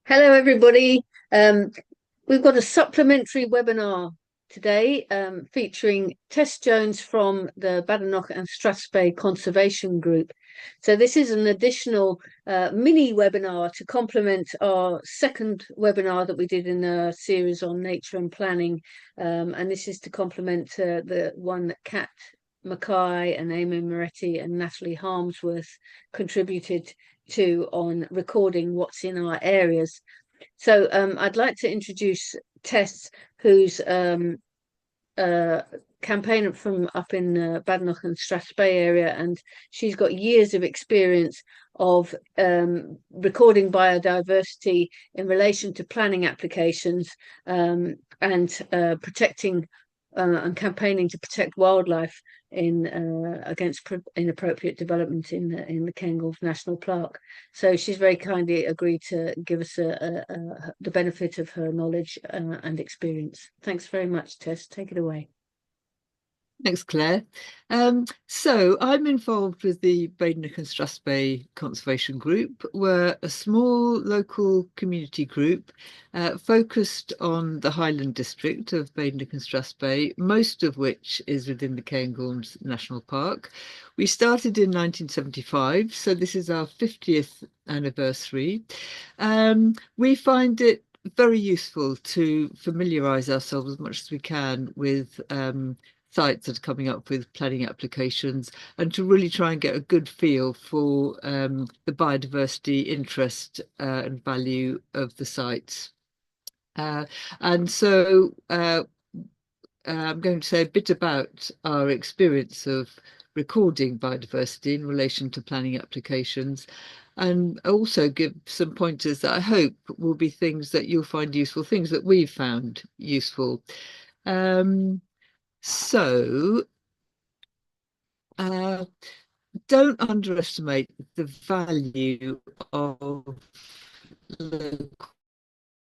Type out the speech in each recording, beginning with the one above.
Hello, everybody. We've got a supplementary webinar today featuring Tess Jones from the Badenoch and Strathspey Conservation Group. So this is an additional mini webinar to complement our second webinar that we did in a series on nature and planning. And this is to complement the one that Kat Mackay and Amy Moretti and Natalie Harmsworth contributed to on recording what's in our areas. So I'd like to introduce Tess, who's a campaigner from up in Badenoch and Strathspey area, and she's got years of experience of recording biodiversity in relation to planning applications and protecting and campaigning to protect wildlife in against inappropriate development in the Cairngorms National Park. So she's very kindly agreed to give us the benefit of her knowledge and experience. Thanks very much, Tess. Take it away. Thanks, Claire. So I'm involved with the Badenoch and Strathspey Conservation Group. We're a small local community group focused on the Highland district of Badenoch and Strathspey, most of which is within the Cairngorms National Park. We started in 1975, so this is our 50th anniversary. We find it very useful to familiarise ourselves as much as we can with sites that are coming up with planning applications and to really try and get a good feel for the biodiversity interest and value of the sites. And so I'm going to say a bit about our experience of recording biodiversity in relation to planning applications, and also give some pointers that I hope will be things that you'll find useful, things that we've found useful. So don't underestimate the value of the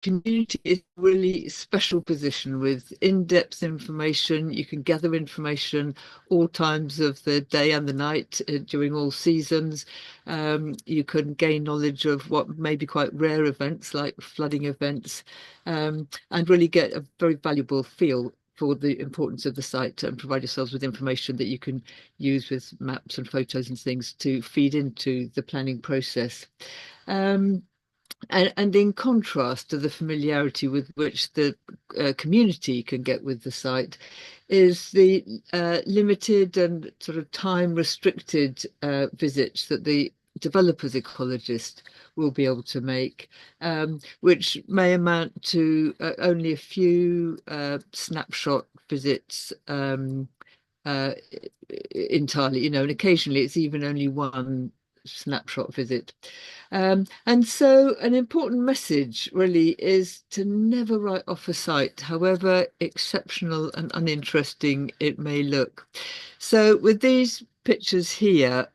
community. Is a really special position with in-depth information. You can gather information all times of the day and the night during all seasons. You can gain knowledge of what may be quite rare events like flooding events, and really get a very valuable feel for the importance of the site and provide yourselves with information that you can use with maps and photos and things to feed into the planning process. And in contrast to the familiarity with which the community can get with the site is the limited and sort of time restricted visits that the developers ecologist will be able to make, which may amount to only a few snapshot visits entirely, and occasionally it's even only one snapshot visit. And so an important message really is to never write off a site, however exceptional and uninteresting it may look. So with these pictures here,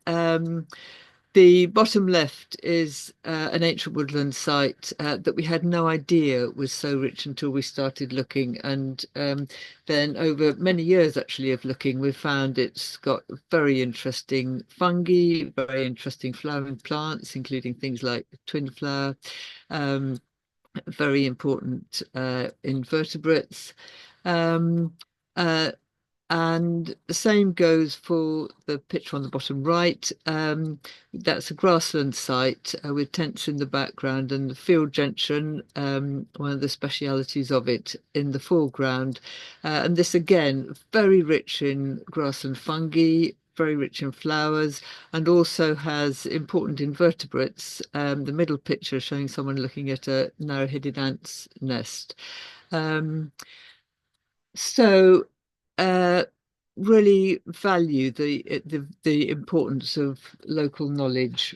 the bottom left is an ancient woodland site that we had no idea was so rich until we started looking. And then over many years actually of looking, we've found it's got very interesting fungi, very interesting flowering plants, including things like twin flower, very important invertebrates. And the same goes for the picture on the bottom right. That's a grassland site with tents in the background and the field gentian, one of the specialities of it, in the foreground. And this again, very rich in grassland fungi, very rich in flowers, and also has important invertebrates. The middle picture showing someone looking at a narrow-headed ant's nest. So really value the importance of local knowledge.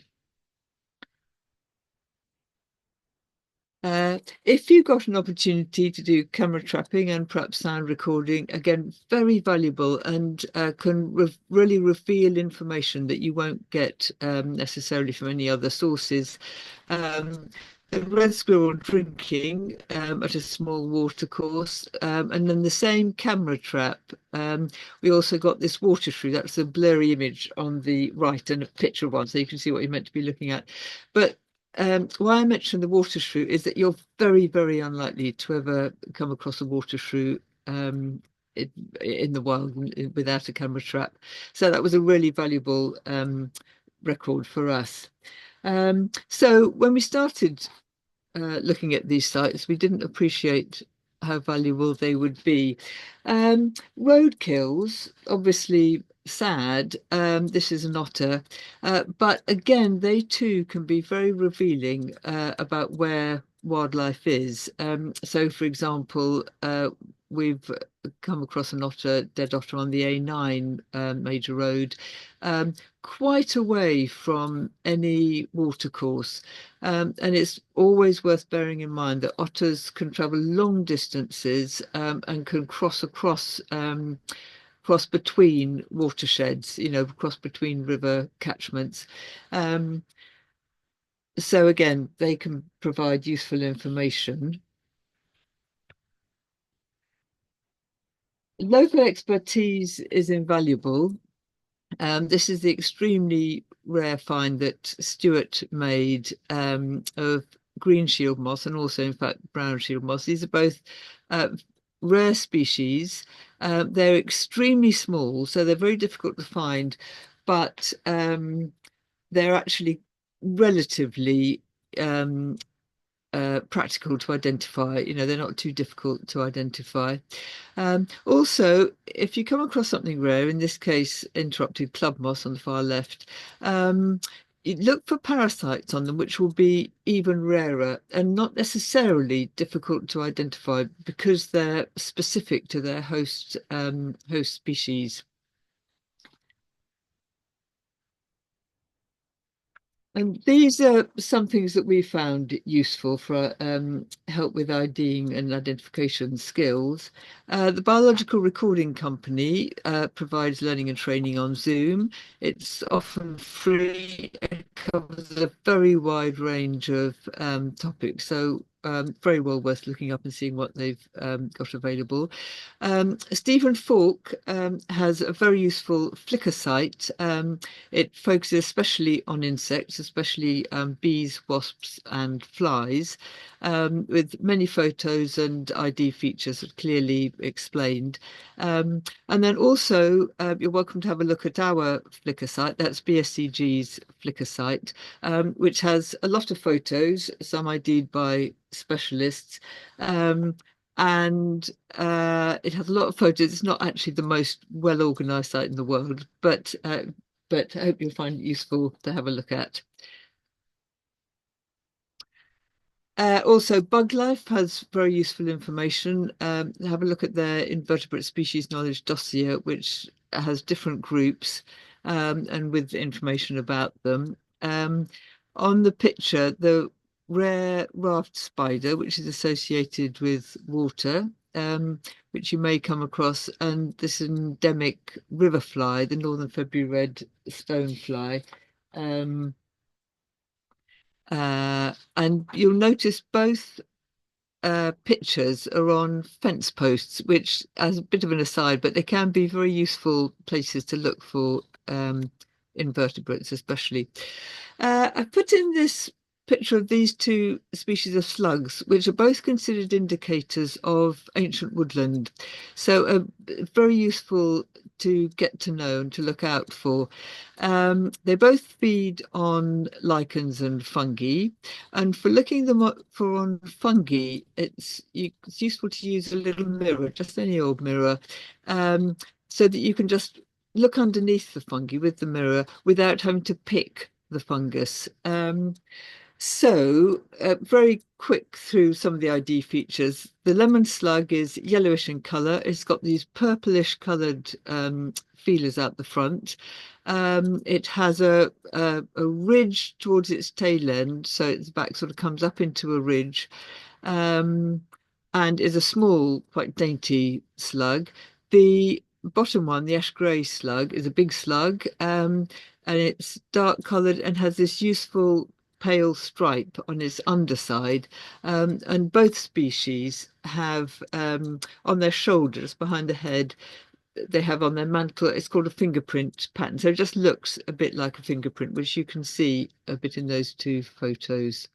If you got an opportunity to do camera trapping and perhaps sound recording, again, very valuable and can really reveal information that you won't get necessarily from any other sources. The red squirrel drinking at a small watercourse, and then the same camera trap. We also got this water shrew. That's a blurry image on the right and a picture of one, so you can see what you're meant to be looking at. But why I mentioned the water shrew is that you're very, very unlikely to ever come across a water shrew in, in the wild without a camera trap. So that was a really valuable record for us. So when we started looking at these sites, we didn't appreciate how valuable they would be. Roadkills, obviously sad. This is an otter, but again, they too can be very revealing about where wildlife is. So, for example, we've come across an otter, dead otter on the A9 major road, quite away from any watercourse. And it's always worth bearing in mind that otters can travel long distances and can cross between watersheds, cross between river catchments. Um, so again, they can provide useful information. Local expertise is invaluable. This is the extremely rare find that Stuart made of green shield moss and also, in fact, brown shield moss. These are both uh, rare species. They're extremely small, so they're very difficult to find, but they're actually relatively practical to identify. They're not too difficult to identify. Also, if you come across something rare, in this case, interrupted club moss on the far left, you look for parasites on them, which will be even rarer and not necessarily difficult to identify because they're specific to their host species. And these are some things that we found useful for help with IDing and identification skills. The Biological Recording Company provides learning and training on Zoom. It's often free. It covers a very wide range of topics, so very well worth looking up and seeing what they've got available. Stephen Falk has a very useful Flickr site. It focuses especially on insects, especially bees, wasps, and flies, with many photos and ID features clearly explained. And then also, you're welcome to have a look at our Flickr site. That's BSCG's Flickr site, which has a lot of photos, some ID'd by specialists. And it has a lot of photos. It's not actually the most well organized site in the world, but I hope you'll find it useful to have a look at. Also, Bug Life has very useful information. Have a look at their invertebrate species knowledge dossier, which has different groups and with information about them. On the picture, the rare raft spider, which is associated with water, which you may come across, and this endemic river fly, the northern February red stonefly. And you'll notice both pictures are on fence posts, which, as a bit of an aside, but they can be very useful places to look for invertebrates, especially. I put in this picture of these two species of slugs, which are both considered indicators of ancient woodland. So very useful to get to know and to look out for. They both feed on lichens and fungi. And for looking them up for on fungi, it's useful to use a little mirror, just any old mirror, so that you can just look underneath the fungi with the mirror without having to pick the fungus. So, very quick through some of the ID features. The lemon slug is yellowish in colour. It's got these purplish coloured feelers out the front. It has a ridge towards its tail end, so its back sort of comes up into a ridge, and is a small, quite dainty slug. The bottom one, the ash grey slug, is a big slug, and it's dark coloured and has this useful pale stripe on its underside, and both species have on their shoulders behind the head they have on their mantle. It's called a fingerprint pattern. So it just looks a bit like a fingerprint, which you can see a bit in those two photos.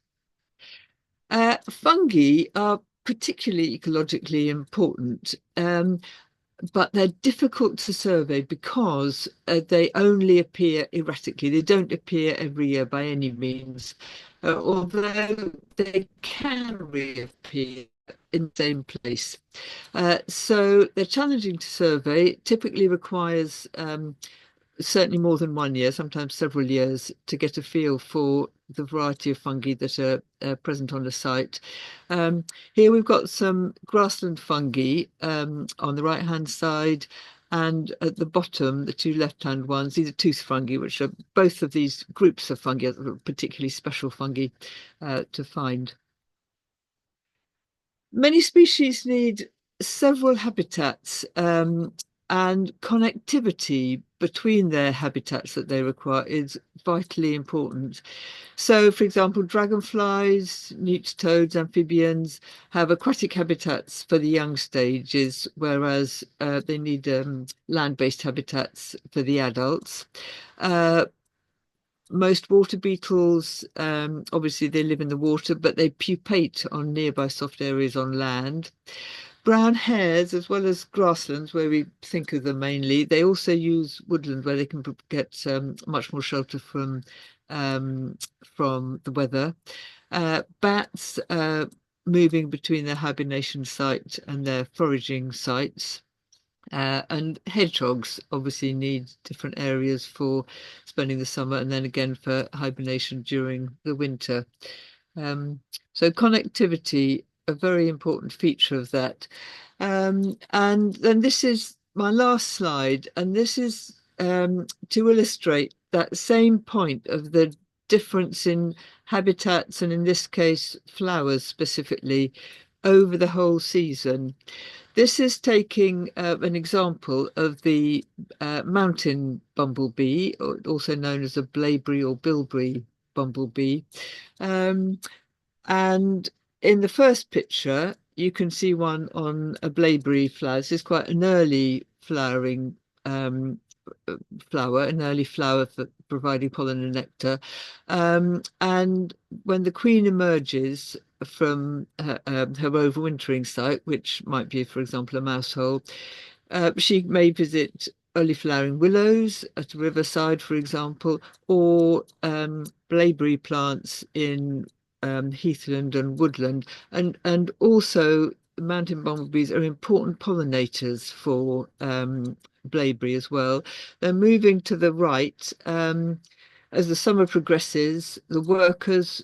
Fungi are particularly ecologically important, but they're difficult to survey because they only appear erratically. They don't appear every year by any means, although they can reappear in the same place. So they're challenging to survey. It typically requires certainly more than 1 year, sometimes several years, to get a feel for the variety of fungi that are present on the site. Here we've got some grassland fungi on the right-hand side, and at the bottom, the two left-hand ones, these are tooth fungi, which are both of these groups of fungi, are particularly special fungi to find. Many species need several habitats, and connectivity between their habitats that they require is vitally important. So, for example, dragonflies, newt toads, amphibians have aquatic habitats for the young stages, whereas they need land-based habitats for the adults. Most water beetles, obviously they live in the water, but they pupate on nearby soft areas on land. Brown hares, as well as grasslands, where we think of them mainly, they also use woodland where they can get much more shelter from the weather. Bats moving between their hibernation site and their foraging sites. And hedgehogs obviously need different areas for spending the summer and then again for hibernation during the winter. So connectivity, a very important feature of that. And then this is my last slide, and this is to illustrate that same point of the difference in habitats, and in this case, flowers specifically, over the whole season. This is taking an example of the mountain bumblebee, also known as a Blaeberry or bilberry bumblebee. And in the first picture, you can see one on a Blaeberry flower. This is quite an early flowering flower, an early flower for providing pollen and nectar. And when the queen emerges from her overwintering site, which might be, for example, a mouse hole, she may visit early flowering willows at a riverside, for example, or Blaeberry plants in heathland and woodland, and also mountain bumblebees are important pollinators for Blaeberry as well. They're moving to the right. As the summer progresses, the workers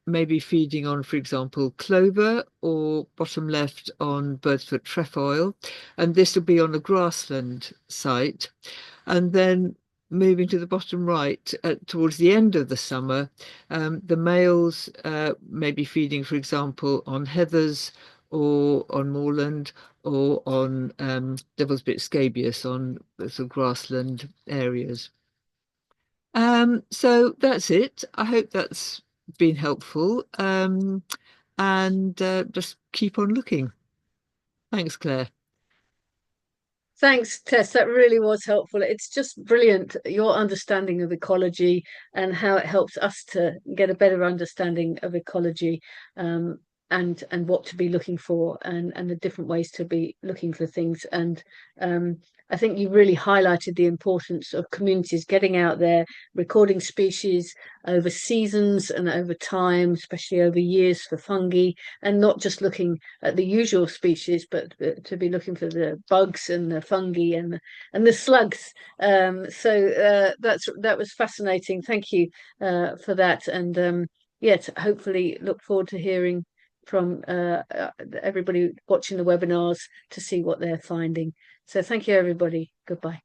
may be feeding on, for example, clover, or bottom left on birdfoot trefoil, and this will be on a grassland site. And then moving to the bottom right, towards the end of the summer, the males may be feeding, for example, on heathers or on moorland, or on devil's bit scabious on the sort of grassland areas. So that's it. I hope that's been helpful. And just keep on looking. Thanks, Claire. Thanks, Tess. That really was helpful. It's just brilliant, your understanding of ecology and how it helps us to get a better understanding of ecology, and what to be looking for, and the different ways to be looking for things. And I think you really highlighted the importance of communities getting out there, recording species over seasons and over time, especially over years for fungi, and not just looking at the usual species, but to be looking for the bugs and the fungi and the slugs. So that was fascinating. Thank you for that. And hopefully look forward to hearing from everybody watching the webinars to see what they're finding. So thank you, everybody. Goodbye.